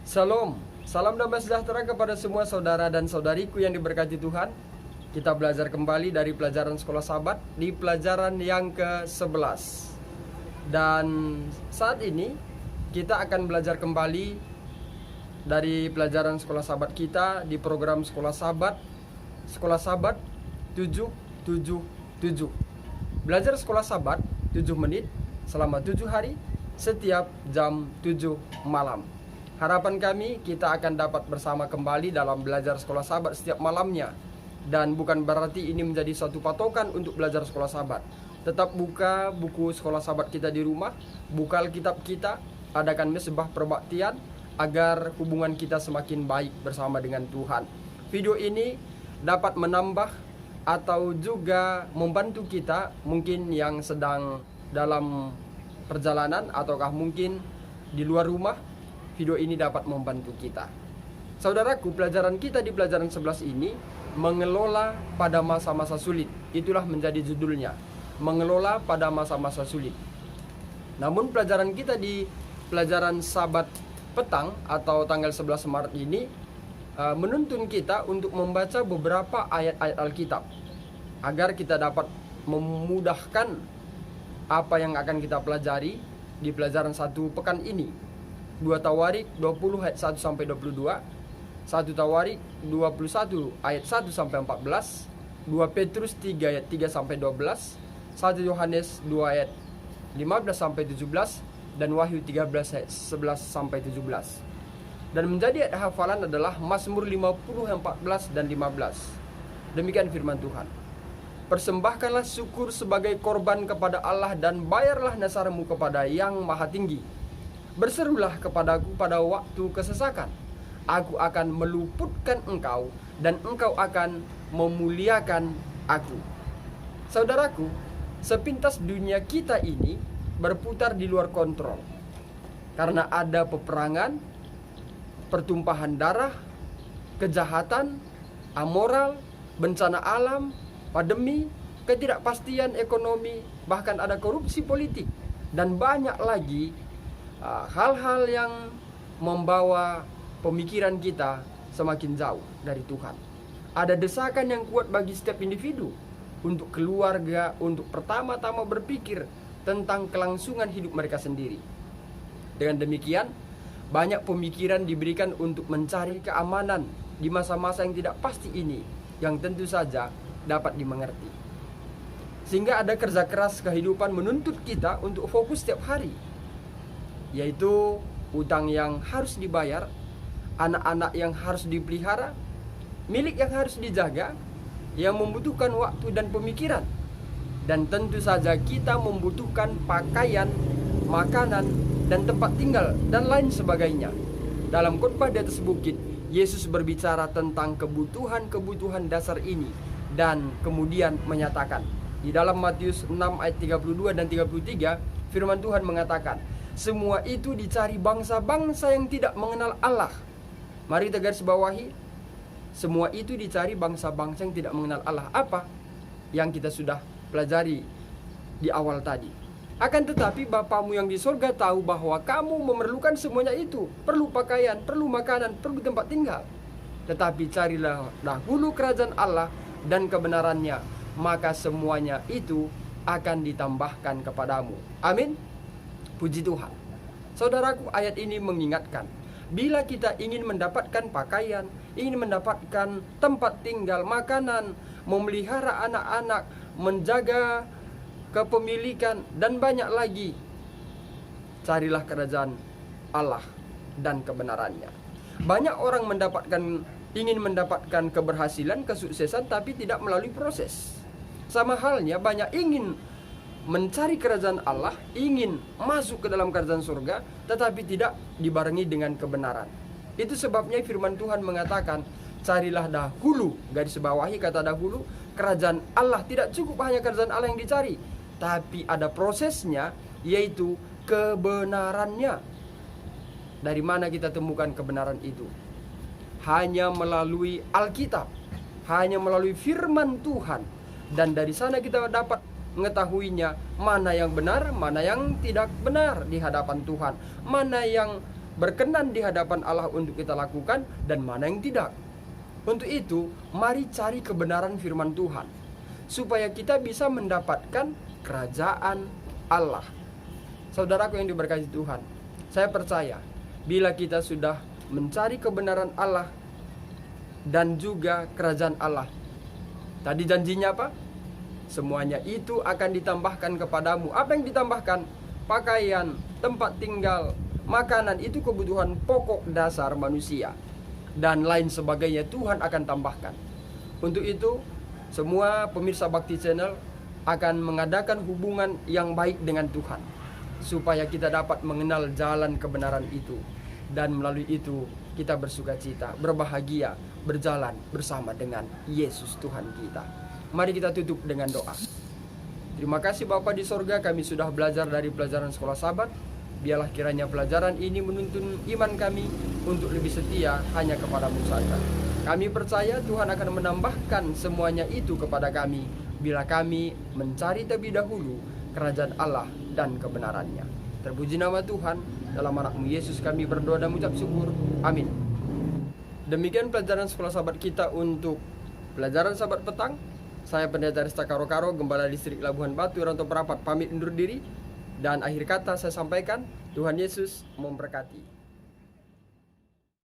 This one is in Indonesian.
Salam, salam damai sejahtera kepada semua saudara dan saudariku yang diberkati Tuhan. Kita belajar kembali dari pelajaran Sekolah Sabat di pelajaran yang ke-11. Dan saat ini kita akan belajar kembali dari pelajaran Sekolah Sabat kita di program Sekolah Sabat 777. Belajar Sekolah Sabat 7 menit selama 7 hari setiap jam 7 malam. Harapan kami kita akan dapat bersama kembali dalam belajar Sekolah Sabat setiap malamnya. Dan bukan berarti ini menjadi suatu patokan untuk belajar Sekolah Sabat. Tetap buka buku Sekolah Sabat kita di rumah, buka Alkitab kita, adakan mesbah perbaktian agar hubungan kita semakin baik bersama dengan Tuhan. Video ini dapat menambah atau juga membantu kita mungkin yang sedang dalam perjalanan ataukah mungkin di luar rumah. Video ini dapat membantu kita. Saudaraku, pelajaran kita di pelajaran 11 ini mengelola pada masa-masa sulit. Itulah menjadi judulnya, mengelola pada masa-masa sulit. Namun pelajaran kita di pelajaran Sabat petang atau tanggal 11 Maret ini menuntun kita untuk membaca beberapa ayat-ayat Alkitab agar kita dapat memudahkan apa yang akan kita pelajari di pelajaran satu pekan ini. 2 Tawarik 20 ayat 1 sampai 22, 1 Tawarik 21 ayat 1 sampai 14, 2 Petrus 3 ayat 3 sampai 12, 1 Yohanes 2 ayat 15 sampai 17 dan Wahyu 13 ayat 11 sampai 17. Dan menjadi ayat hafalan adalah Mazmur 50 ayat 14 dan 15. Demikian firman Tuhan. Persembahkanlah syukur sebagai korban kepada Allah dan bayarlah nasarmu kepada Yang Maha Tinggi. Berserulah kepadaku pada waktu kesesakan. Aku akan meluputkan engkau dan engkau akan memuliakan aku. Saudaraku, sepintas dunia kita ini berputar di luar kontrol. Karena ada peperangan, pertumpahan darah, kejahatan, amoral, bencana alam, pandemi, ketidakpastian ekonomi, bahkan ada korupsi politik dan banyak lagi hal-hal yang membawa pemikiran kita semakin jauh dari Tuhan. Ada desakan yang kuat bagi setiap individu untuk keluarga, untuk pertama-tama berpikir tentang kelangsungan hidup mereka sendiri. Dengan demikian, banyak pemikiran diberikan untuk mencari keamanan di masa-masa yang tidak pasti ini, yang tentu saja dapat dimengerti. Sehingga ada kerja keras kehidupan menuntut kita untuk fokus setiap hari, yaitu utang yang harus dibayar, anak-anak yang harus dipelihara, milik yang harus dijaga, yang membutuhkan waktu dan pemikiran. Dan tentu saja kita membutuhkan pakaian, makanan, dan tempat tinggal, dan lain sebagainya. Dalam khotbah di atas bukit, Yesus berbicara tentang kebutuhan-kebutuhan dasar ini, dan kemudian menyatakan, di dalam Matius 6 ayat 32 dan 33, firman Tuhan mengatakan, semua itu dicari bangsa-bangsa yang tidak mengenal Allah. Mari kita garis bawahi, semua itu dicari bangsa-bangsa yang tidak mengenal Allah. Apa? Yang kita sudah pelajari di awal tadi. Akan tetapi Bapamu yang di surga tahu bahwa kamu memerlukan semuanya itu. Perlu pakaian, perlu makanan, perlu tempat tinggal. Tetapi carilah dahulu kerajaan Allah dan kebenarannya, maka semuanya itu akan ditambahkan kepadamu. Amin. Puji Tuhan. Saudaraku, ayat ini mengingatkan, bila kita ingin mendapatkan pakaian, ingin mendapatkan tempat tinggal, makanan, memelihara anak-anak, menjaga kepemilikan, dan banyak lagi, carilah kerajaan Allah dan kebenarannya. Banyak orang ingin mendapatkan keberhasilan, kesuksesan, tapi tidak melalui proses. Sama halnya banyak ingin mencari kerajaan Allah, ingin masuk ke dalam kerajaan surga, tetapi tidak dibarengi dengan kebenaran. Itu sebabnya firman Tuhan mengatakan, carilah dahulu, garis bawahi kata dahulu, kerajaan Allah. Tidak cukup hanya kerajaan Allah yang dicari, tapi ada prosesnya, yaitu kebenarannya. Dari mana kita temukan kebenaran itu? Hanya melalui Alkitab, hanya melalui firman Tuhan. Dan dari sana kita dapat mengetahuinya, mana yang benar, mana yang tidak benar di hadapan Tuhan, mana yang berkenan di hadapan Allah untuk kita lakukan dan mana yang tidak. Untuk itu, mari cari kebenaran firman Tuhan, supaya kita bisa mendapatkan kerajaan Allah. Saudaraku yang diberkati Tuhan, saya percaya bila kita sudah mencari kebenaran Allah dan juga kerajaan Allah, tadi janjinya apa? Semuanya itu akan ditambahkan kepadamu. Apa yang ditambahkan? Pakaian, tempat tinggal, makanan, itu kebutuhan pokok dasar manusia, dan lain sebagainya Tuhan akan tambahkan. Untuk itu, semua pemirsa Bakti Channel akan mengadakan hubungan yang baik dengan Tuhan, supaya kita dapat mengenal jalan kebenaran itu, dan melalui itu kita bersukacita, berbahagia, berjalan bersama dengan Yesus Tuhan kita. Mari kita tutup dengan doa. Terima kasih Bapa di sorga, kami sudah belajar dari pelajaran Sekolah Sabat. Biarlah kiranya pelajaran ini menuntun iman kami untuk lebih setia hanya kepadamu saja. Kami percaya Tuhan akan menambahkan semuanya itu kepada kami bila kami mencari terlebih dahulu kerajaan Allah dan kebenarannya. Terpuji nama Tuhan, dalam anak-Mu Yesus kami berdoa dan mengucap syukur. Amin. Demikian pelajaran Sekolah Sabat kita untuk pelajaran Sabat petang. Saya Pendeta Rista Karo-Karo, Gembala Distrik Labuhan Batu, Ranto Perapat, pamit undur diri. Dan akhir kata saya sampaikan, Tuhan Yesus memberkati.